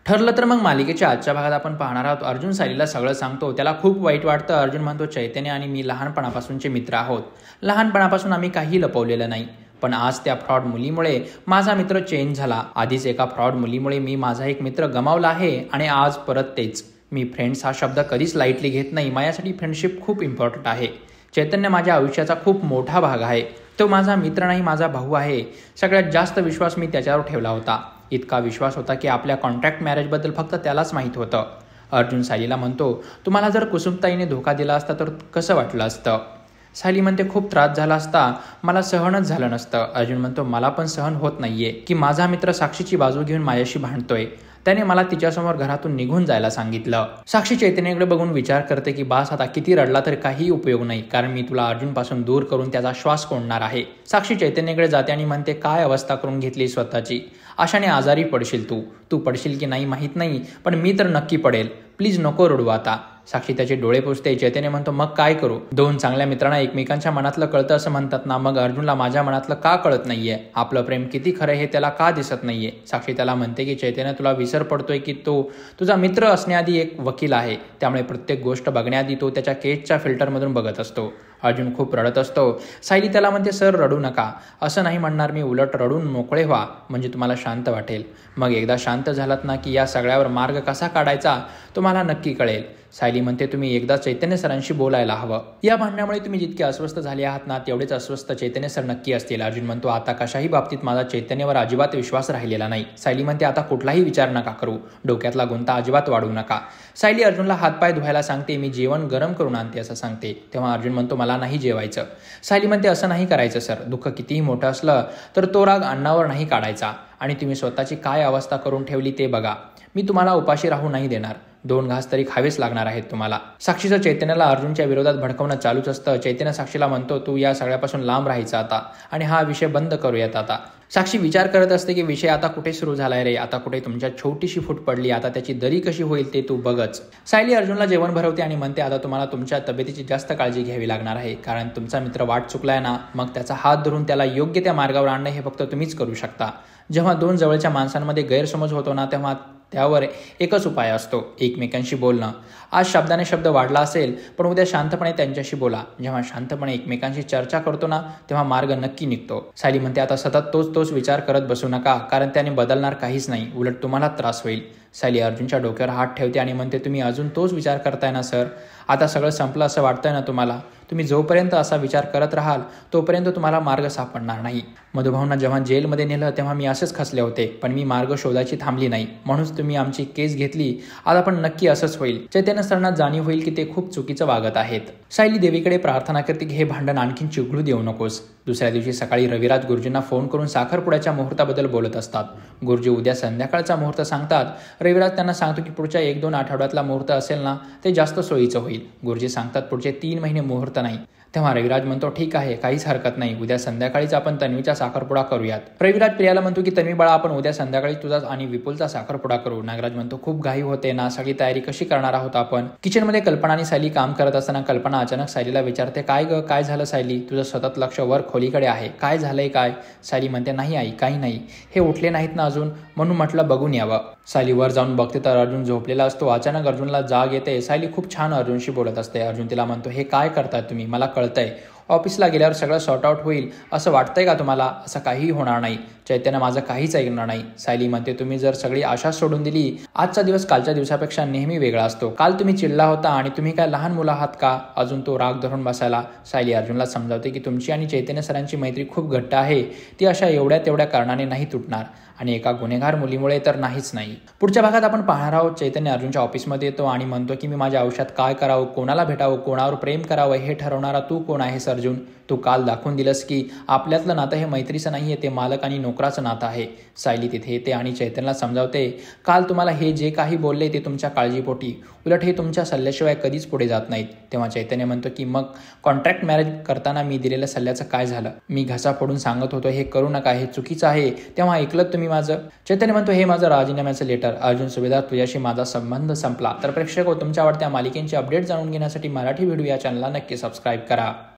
ठरलं तर मग मालिकेच्या आजच्या भागात आपण पाहणार आहोत. अर्जुन सायलीला सगळं सांगतो. त्याला खूप वाईट वाटतं. अर्जुन म्हणतो चैतन्य आणि मी लहानपणापासूनचे मित्र आहोत. लहानपणापासून आम्ही काही लपवलेलं नाही. पण आज त्या फ्रॉड मुलीमुळे माझा मित्र चेंज झाला. आधीच एका फ्रॉड मुलीमुळे मी माझा एक मित्र गमावला आहे आणि आज परत तेच. मी फ्रेंड्स हा शब्द कधीच लाईटली घेत नाही. माझ्यासाठी फ्रेंडशिप खूप इम्पॉर्टंट आहे. चैतन्य माझ्या आयुष्याचा खूप मोठा भाग आहे. तो माझा मित्र नाही, माझा भाऊ आहे. सगळ्यात जास्त विश्वास मी त्याच्यावर ठेवला होता. इतका विश्वास होता की आपल्या कॉन्ट्रॅक्ट मॅरेजबद्दल फक्त त्यालाच माहीत होतं. अर्जुन सायलीला म्हणतो, तुम्हाला जर कुसुमताईने धोका दिला असता तर कसं वाटलं असतं? सायली म्हणते, खूप त्रास झाला असता. मला सहनच झालं नसतं. अर्जुन म्हणतो, मला पण सहन होत नाहीये की माझा मित्र साक्षीची बाजू घेऊन माझ्याशी भांडतोय. त्याने मला तिच्यासमोर घरातून निघून जायला सांगितलं. साक्षी चैतन्याकडे बघून विचार करते की बास, आता किती रडला तरी काही उपयोग नाही, कारण मी तुला अर्जुनपासून दूर करून त्याचा श्वास कोंडणार आहे. साक्षी चैतन्याकडे जाते आणि म्हणते, काय अवस्था करून घेतली स्वतःची. अशाने आजारी पडशील तू पडशील की नाही माहीत नाही, पण मी तर नक्की पडेल. प्लीज नको रडू आता. साक्षी त्याचे डोळे पुसते. चैतन्य म्हणतो, मग काय करू? दोन चांगल्या मित्रांना एकमेकांच्या मनातलं कळतं असं म्हणतात ना, मग अर्जुनला माझ्या मनातलं का कळत नाहीये? आपलं प्रेम किती खरं हे त्याला का दिसत नाहीये? साक्षी त्याला म्हणते की चैतन्य, तुला विसर पडतोय की तो तुझा मित्र असण्याआधी एक वकील आहे. त्यामुळे प्रत्येक गोष्ट बघण्याआधी तो त्याच्या केसच्या फिल्टरमधून बघत असतो. अर्जुन खूप रडत असतो. सायली त्याला म्हणते, सर रडू नका. असं नाही म्हणणार मी, उलट रडून मोकळे व्हा, म्हणजे तुम्हाला शांत वाटेल. मग एकदा शांत झालात ना की या सगळ्यावर मार्ग कसा काढायचा तुम्हाला नक्की कळेल. सायली म्हणते, तुम्ही एकदा चैतन्य सरांशी बोलायला हवं. या भांडण्यामुळे तुम्ही जितके अस्वस्थ झाले आहात ना, तेवढेच अस्वस्थ चैतन्य सर नक्की असतील. अर्जुन म्हणतो, आता कशाही बाबतीत माझा चैतन्यावर अजिबात विश्वास राहिलेला नाही. सायली म्हणते, आता कुठलाही विचार नका करू. डोक्यातला गुंता अजिबात वाढवू नका. सायली अर्जुनला हातपाय धुवायला सांगते. मी जेवण गरम करून आणते असं सांगते. तेव्हा अर्जुन म्हणतो, मला नाही जेवायचं. सायली म्हणते, असं नाही करायचं सर. दुःख कितीही मोठं असलं तर तो राग अन्नावर नाही काढायचा. आणि तुम्ही स्वतःची काय अवस्था करून ठेवली ते बघा. मी तुम्हाला उपाशी राहू नाही देणार. 2 घास तरी खावेच लागणार आहेत तुम्हाला. साक्षीचं चैतन्याला अर्जुनच्या विरोधात भडकवणं चालूच असतं. चैतन्य साक्षीला म्हणतो, तू या सगळ्यापासून लांब राहायचं आता आणि हा विषय बंद करूयात आता. साक्षी विचार करत असते की विषय आता कुठे सुरू झालाय रे, आता कुठे तुमच्या छोटीशी फूट पडली, आता त्याची दरी कशी होईल ते तू बघच. सायली अर्जुनला जेवण भरवते आणि म्हणते, आता तुम्हाला तुमच्या तब्येतीची जास्त काळजी घ्यावी लागणार आहे, कारण तुमचा मित्र वाट चुकलाय ना, मग त्याचा हात धरून त्याला योग्य त्या मार्गावर आणणं हे फक्त तुम्हीच करू शकता. जेव्हा 2 जवळच्या माणसांमध्ये गैरसमज होतो ना, तेव्हा त्यावर एकच उपाय असतो, एकमेकांशी बोलणं. आज शब्दाने शब्द वाढला असेल, पण उद्या शांतपणे त्यांच्याशी बोला. जेव्हा शांतपणे एकमेकांशी चर्चा करतो ना, तेव्हा मार्ग नक्की निघतो. सायली म्हणते, आता सतत तोच विचार करत बसू नका, कारण त्याने बदलणार काहीच नाही, उलट तुम्हाला त्रास होईल. सायली अर्जुनच्या डोक्यावर हात ठेवते आणि म्हणते, तुम्ही अजून तोच विचार करताय ना सर? आता सगळं संपलं असं वाटतंय ना तुम्हाला? तुम्ही जोपर्यंत असा विचार करत राहाल तोपर्यंत तुम्हाला मार्ग सापडणार नाही. मधुभाऊंना जेव्हा जेलमध्ये नेलं तेव्हा मी असेच खचले होते, पण मी मार्ग शोधायची थांबली नाही, म्हणूनच तुम्ही आमची केस घेतली. आता पण नक्की असंच होईल. चैतन्य सरांना जाणीव होईल की ते खूप चुकीचं वागत आहेत. सायली देवीकडे प्रार्थना करते की हे भांडण आणखीन चिघळू देऊ नकोस. दुसऱ्या दिवशी सकाळी रविराज गुरुजींना फोन करून साखरपुड्याच्या मुहूर्ताबद्दल बोलत असतात. गुरुजी उद्या संध्याकाळचा मुहूर्त सांगतात. रविराज त्यांना सांगतो की पुढच्या 1-2 आठवड्यातला मुहूर्त असेल ना, ते जास्त सोयीचं होईल. गुरुजी सांगतात पुढचे 3 महिने मुहूर्त नाही. तेव्हा रविराज म्हणतो, ठीक आहे, काहीच हरकत नाही, उद्या संध्याकाळीच आपण तन्वीचा साखरपुडा करूयात. रविराज प्रियाला म्हणतो की तन्वी बाळा, आपण उद्या संध्याकाळी तुझा आणि विपुलचा साखरपुडा करू. नागराज म्हणतो, खूप घाई होते ना, सगळी तयारी कशी करणार आहोत आपण? किचनमध्ये कल्पना आणि सायली काम करत असताना कल्पना अचानक सायलीला विचारते, काय ग, काय झालं सायली? तुझं सतत लक्ष वर खोलीकडे आहे, काय झालंय काय? सायली म्हणते, नाही आई, काही नाही, हे उठले नाहीत ना अजून, म्हणून म्हटलं बघून यावं. सायली वर जाऊन बघते तर अर्जुन झोपलेला असतो. अचानक अर्जुनला जाग येते. सायली खूप छान अर्जुनशी बोलत असते. अर्जुन तिला म्हणतो, हे काय करताय तुम्ही? मला कळतंय, ऑफिसला गेल्यावर सगळं सॉर्ट आउट होईल असं वाटतंय का तुम्हाला? असं काहीही होणार नाही. चैतन्य माझं काहीच ऐकणार नाही. सायली म्हणते, तुम्ही जर सगळी आशा सोडून दिली, आजचा दिवस कालच्या दिवसापेक्षा नेहमी वेगळा असतो. काल तुम्ही चिडला होता आणि तुम्ही काय लहान मुलं आहात का अजून तो राग धरून बसायला? सायली अर्जुनला समजावते की तुमची आणि चैतन्य सरांची मैत्री खूप घट्ट आहे. ती अशा एवढ्या तेवढ्या कारणाने नाही तुटणार, आणि एका गुन्हेगार मुलीमुळे तर नाहीच नाही. पुढच्या भागात आपण पाहणार आहोत, चैतन्य अर्जुनच्या ऑफिसमध्ये येतो आणि म्हणतो की मी माझ्या आयुष्यात काय करावं, कोणाला भेटावं, कोणावर प्रेम करावं हे ठरवणारा तू कोण आहेस अर्जुन? तू काल दाखवून दिलंस की आपल्यातलं नातं हे मैत्रीचं नाहीये, ते मालक आणि नोकराचं नातं आहे. सायली तिथे येते आणि चैतन्यला समजावते, काल तुम्हाला हे जे काही बोलले ते तुमच्या काळजीपोटी, उलट हे तुमच्या सल्ल्याशिवाय कधीच पुढे जात नाहीत. तेव्हा चैतन्य म्हणतो की मग कॉन्ट्रॅक्ट मॅरेज करताना मी दिलेल्या सल्ल्याचं काय झालं? मी घसा फोडून सांगत होतो हे करू नका, हे चुकीचं आहे, तेव्हा ऐकलं तुम्ही माझं? चैतन्य म्हणतो, हे माझं राजीनाम्याचं लेटर. अर्जुन सुभेदार, तुझ्याशी माझा संबंध संपला. तर प्रेक्षक तुमच्या आवडत्या मालिकेंचे अपडेट जाणून घेण्यासाठी मराठी व्हिडिओ या चॅनलला नक्की सबस्क्राईब करा.